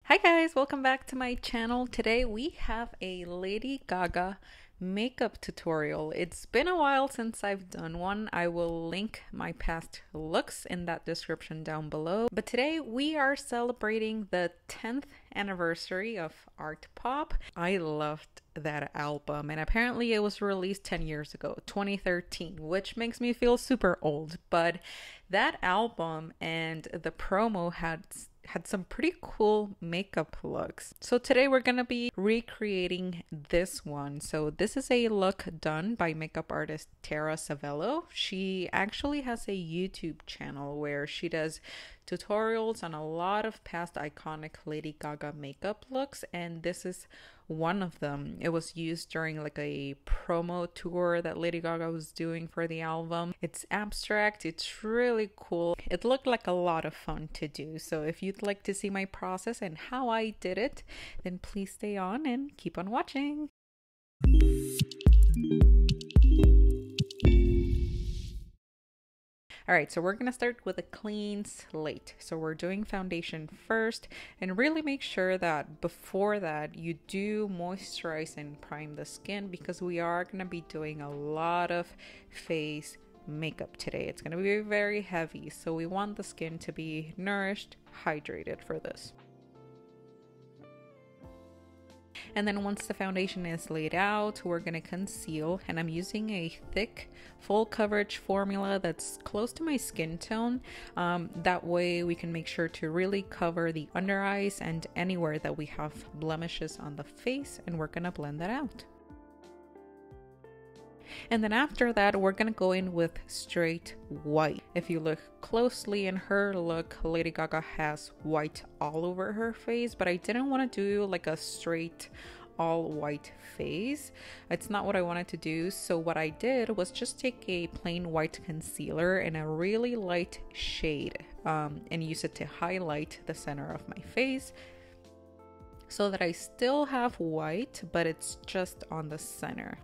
Hi guys, welcome back to my channel. Today we have a Lady Gaga makeup tutorial. It's been a while since I've done one. I will link my past looks in that description down below. But today we are celebrating the 10th anniversary of Artpop. I loved that album, and apparently it was released 10 years ago, 2013, which makes me feel super old. But that album and the promo had some pretty cool makeup looks. So today we're gonna be recreating this one. So this is a look done by makeup artist Tara Savello. She actually has a YouTube channel where she does tutorials on a lot of past iconic Lady Gaga makeup looks, and this is one of them. It was used during like a promo tour that Lady Gaga was doing for the album. It's abstract, it's really cool. It looked like a lot of fun to do. So if you'd like to see my process and how I did it, then please stay on and keep on watching. Alright, so we're going to start with a clean slate. So we're doing foundation first, and really make sure that before that you do moisturize and prime the skin, because we are going to be doing a lot of face makeup today. It's going to be very heavy, so we want the skin to be nourished, hydrated for this. And then once the foundation is laid out, we're going to conceal, and I'm using a thick full coverage formula that's close to my skin tone. That way we can make sure to really cover the under eyes and anywhere that we have blemishes on the face, and we're going to blend that out. And then after that, we're gonna go in with straight white. If you look closely in her look, Lady Gaga has white all over her face, but I didn't want to do like a straight all white face. It's not what I wanted to do. So what I did was just take a plain white concealer in a really light shade and use it to highlight the center of my face, so that I still have white, but it's just on the center.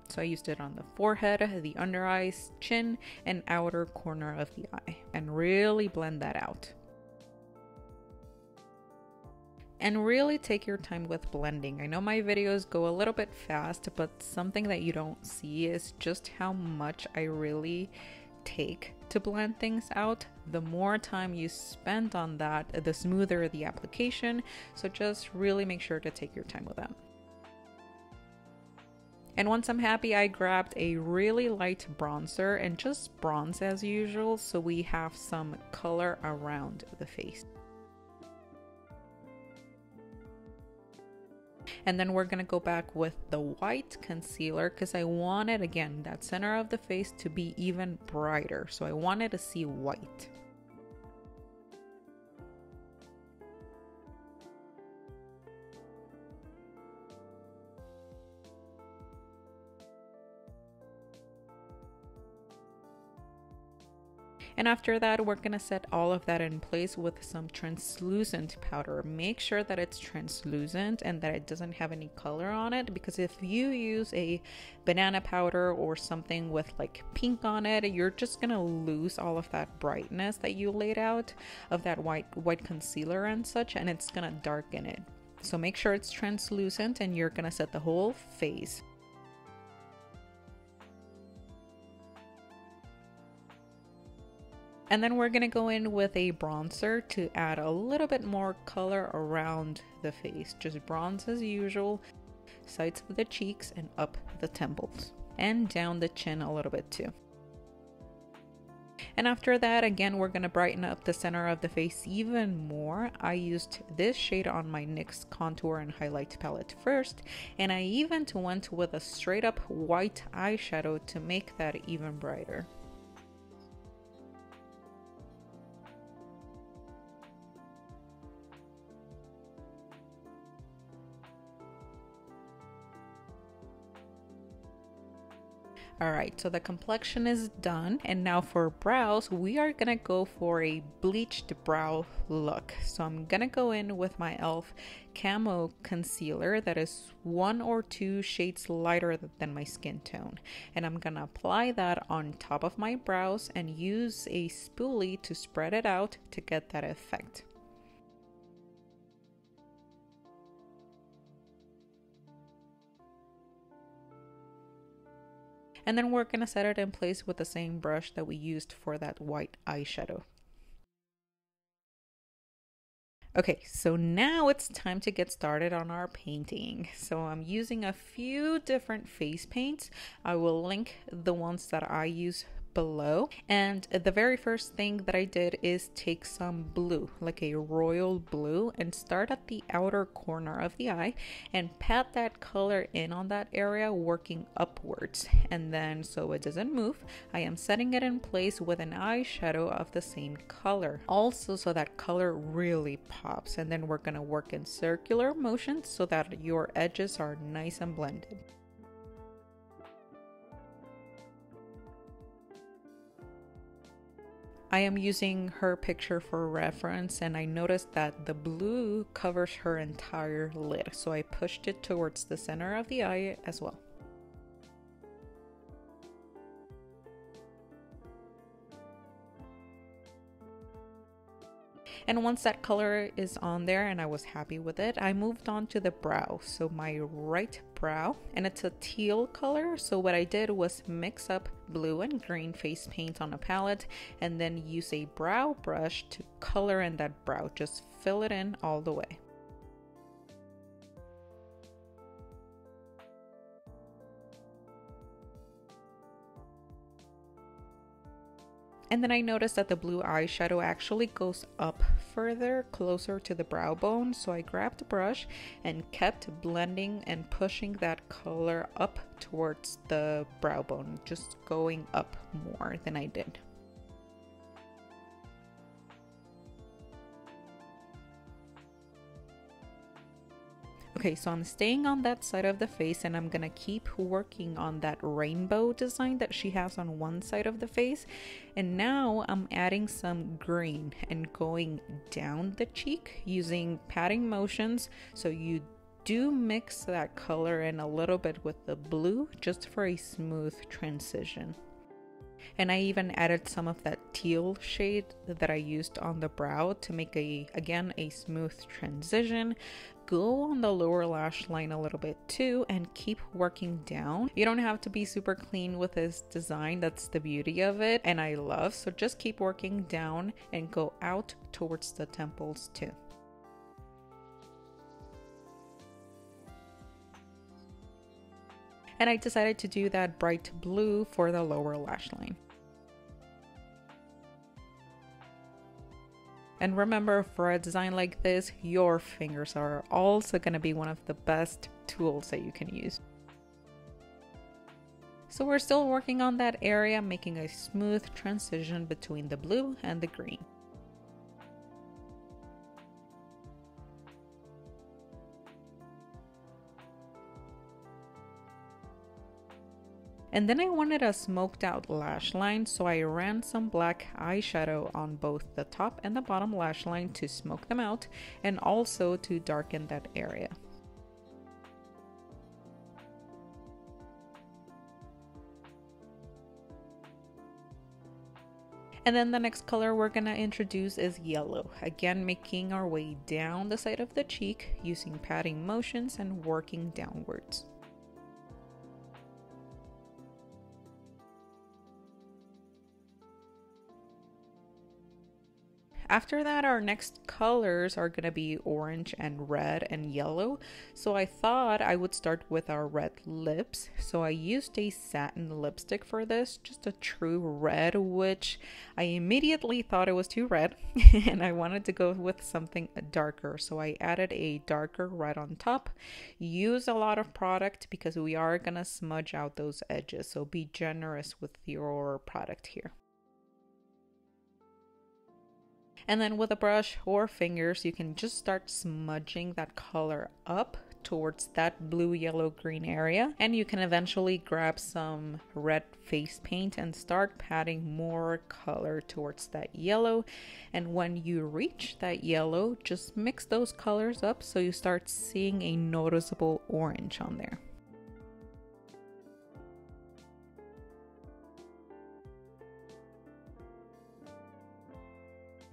So I used it on the forehead, the under eyes, chin, and outer corner of the eye, and really blend that out. And really take your time with blending. I know my videos go a little bit fast, but something that you don't see is just how much I really take to blend things out. The more time you spend on that, the smoother the application. So just really make sure to take your time with that. And once I'm happy, I grabbed a really light bronzer and just bronze as usual, so we have some color around the face. And then we're gonna go back with the white concealer, because I wanted, again, that center of the face to be even brighter. So I wanted to see white. And after that, we're gonna set all of that in place with some translucent powder. Make sure that it's translucent and that it doesn't have any color on it, because if you use a banana powder or something with like pink on it, you're just gonna lose all of that brightness that you laid out of that white concealer and such, and it's gonna darken it. So make sure it's translucent, and you're gonna set the whole face. And then we're gonna go in with a bronzer to add a little bit more color around the face. Just bronze as usual, sides of the cheeks and up the temples, and down the chin a little bit too. And after that, again, we're gonna brighten up the center of the face even more. I used this shade on my NYX contour and highlight palette first, and I even went with a straight up white eyeshadow to make that even brighter. Alright, so the complexion is done, and now for brows, we are gonna go for a bleached brow look. So I'm gonna go in with my e.l.f. Camo concealer that is 1 or 2 shades lighter than my skin tone. And I'm gonna apply that on top of my brows and use a spoolie to spread it out to get that effect. And then we're going to set it in place with the same brush that we used for that white eyeshadow. Okay, so now it's time to get started on our painting. So I'm using a few different face paints. I will link the ones that I use below. And the very first thing that I did is take some blue, like a royal blue, and start at the outer corner of the eye and pat that color in on that area, working upwards. And then, so it doesn't move, I am setting it in place with an eyeshadow of the same color, also so that color really pops. And then we're going to work in circular motions so that your edges are nice and blended. I am using her picture for reference, and I noticed that the blue covers her entire lid, so I pushed it towards the center of the eye as well. And once that color is on there and I was happy with it, I moved on to the brow. So my right brow, and it's a teal color. So what I did was mix up blue and green face paint on a palette and then use a brow brush to color in that brow. Just fill it in all the way. And then I noticed that the blue eyeshadow actually goes up further, closer to the brow bone. So I grabbed a brush and kept blending and pushing that color up towards the brow bone, just going up more than I did. Okay, so I'm staying on that side of the face and I'm gonna keep working on that rainbow design that she has on one side of the face. And now I'm adding some green and going down the cheek using patting motions. So you do mix that color in a little bit with the blue just for a smooth transition. And I even added some of that teal shade that I used on the brow to make again a smooth transition. Go on the lower lash line a little bit too and keep working down. You don't have to be super clean with this design. That's the beauty of it, and I love. So just keep working down and go out towards the temples too. And I decided to do that bright blue for the lower lash line. And remember, for a design like this, your fingers are also going to be one of the best tools that you can use. So we're still working on that area, making a smooth transition between the blue and the green. And then I wanted a smoked out lash line, so I ran some black eyeshadow on both the top and the bottom lash line to smoke them out and also to darken that area. And then the next color we're gonna introduce is yellow. Again, making our way down the side of the cheek using patting motions and working downwards. After that, our next colors are going to be orange and red and yellow. So I thought I would start with our red lips. So I used a satin lipstick for this, just a true red, which I immediately thought it was too red and I wanted to go with something darker. So I added a darker red on top. Use a lot of product because we are going to smudge out those edges. So be generous with your product here. And then with a brush or fingers, you can just start smudging that color up towards that blue, yellow, green area. And you can eventually grab some red face paint and start patting more color towards that yellow. And when you reach that yellow, just mix those colors up so you start seeing a noticeable orange on there.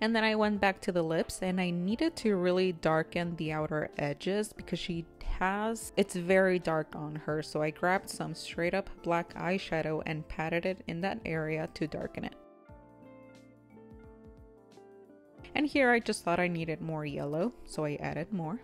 And then I went back to the lips and I needed to really darken the outer edges because it's very dark on her. So I grabbed some straight up black eyeshadow and patted it in that area to darken it. And here I just thought I needed more yellow, so I added more.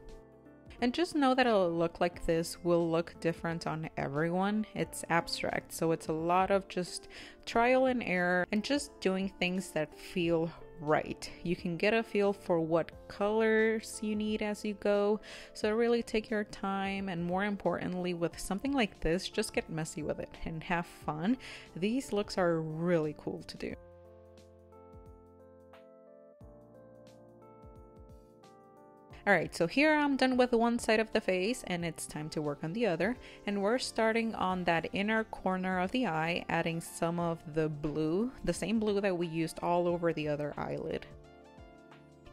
And just know that a look like this will look different on everyone. It's abstract, so it's a lot of just trial and error and just doing things that feel right. You can get a feel for what colors you need as you go, so really take your time, and more importantly, with something like this, just get messy with it and have fun. These looks are really cool to do. Alright, so here I'm done with one side of the face and it's time to work on the other. And we're starting on that inner corner of the eye, adding some of the blue, the same blue that we used all over the other eyelid.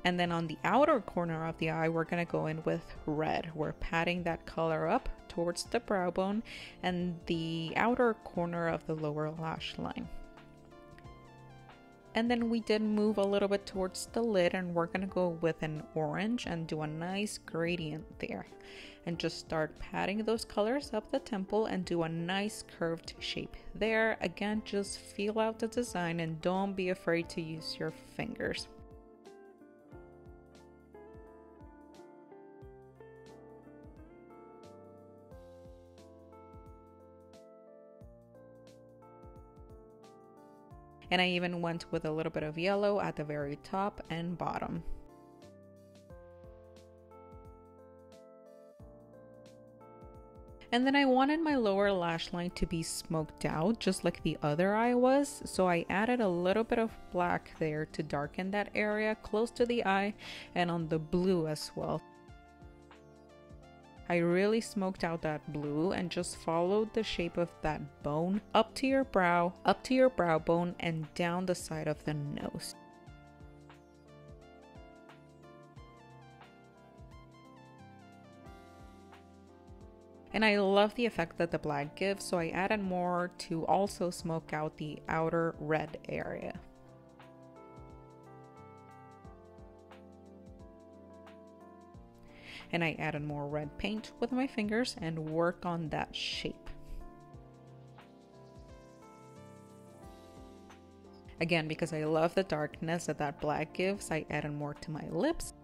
And then on the outer corner of the eye, we're going to go in with red. We're patting that color up towards the brow bone and the outer corner of the lower lash line. And then we did move a little bit towards the lid, and we're gonna go with an orange and do a nice gradient there. And just start patting those colors up the temple and do a nice curved shape there. Again, just feel out the design and don't be afraid to use your fingers. And I even went with a little bit of yellow at the very top and bottom. And then I wanted my lower lash line to be smoked out just like the other eye was, so I added a little bit of black there to darken that area close to the eye and on the blue as well. I really smoked out that blue and just followed the shape of that bone up to your brow bone, and down the side of the nose. And I love the effect that the black gives, so I added more to also smoke out the outer red area. And I added more red paint with my fingers and work on that shape. Again, because I love the darkness that that black gives, I added more to my lips.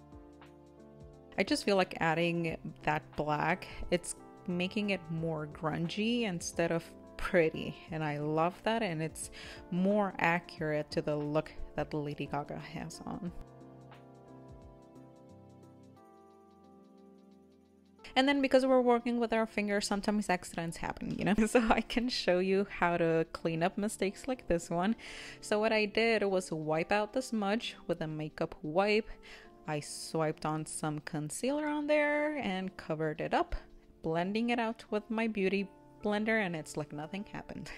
I just feel like adding that black, it's making it more grungy instead of pretty, and I love that, and it's more accurate to the look that Lady Gaga has on. And then because we're working with our fingers, sometimes accidents happen, you know? So I can show you how to clean up mistakes like this one. So what I did was wipe out the smudge with a makeup wipe. I swiped on some concealer on there and covered it up, blending it out with my beauty blender, and it's like nothing happened.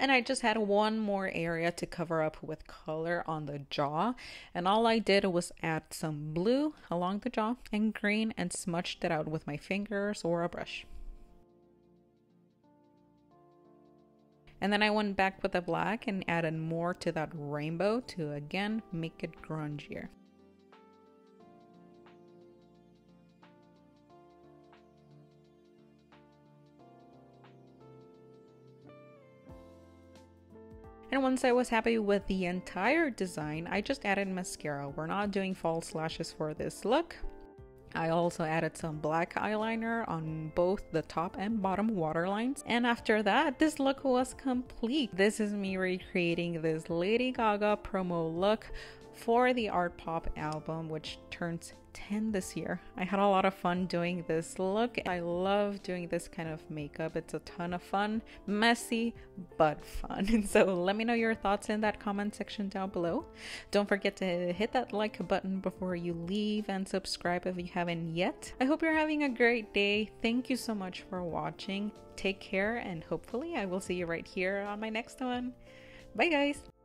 And I just had one more area to cover up with color on the jaw, and all I did was add some blue along the jaw and green and smudged it out with my fingers or a brush. And then I went back with the black and added more to that rainbow to again make it grungier. And once I was happy with the entire design, I just added mascara. We're not doing false lashes for this look. I also added some black eyeliner on both the top and bottom waterlines. And after that, this look was complete. This is me recreating this Lady Gaga promo look for the Artpop album, which turns 10 this year. I had a lot of fun doing this look. I love doing this kind of makeup. It's a ton of fun, messy, but fun. So let me know your thoughts in that comment section down below. Don't forget to hit that like button before you leave and subscribe if you haven't yet. I hope you're having a great day. Thank you so much for watching. Take care, and hopefully I will see you right here on my next one. Bye guys!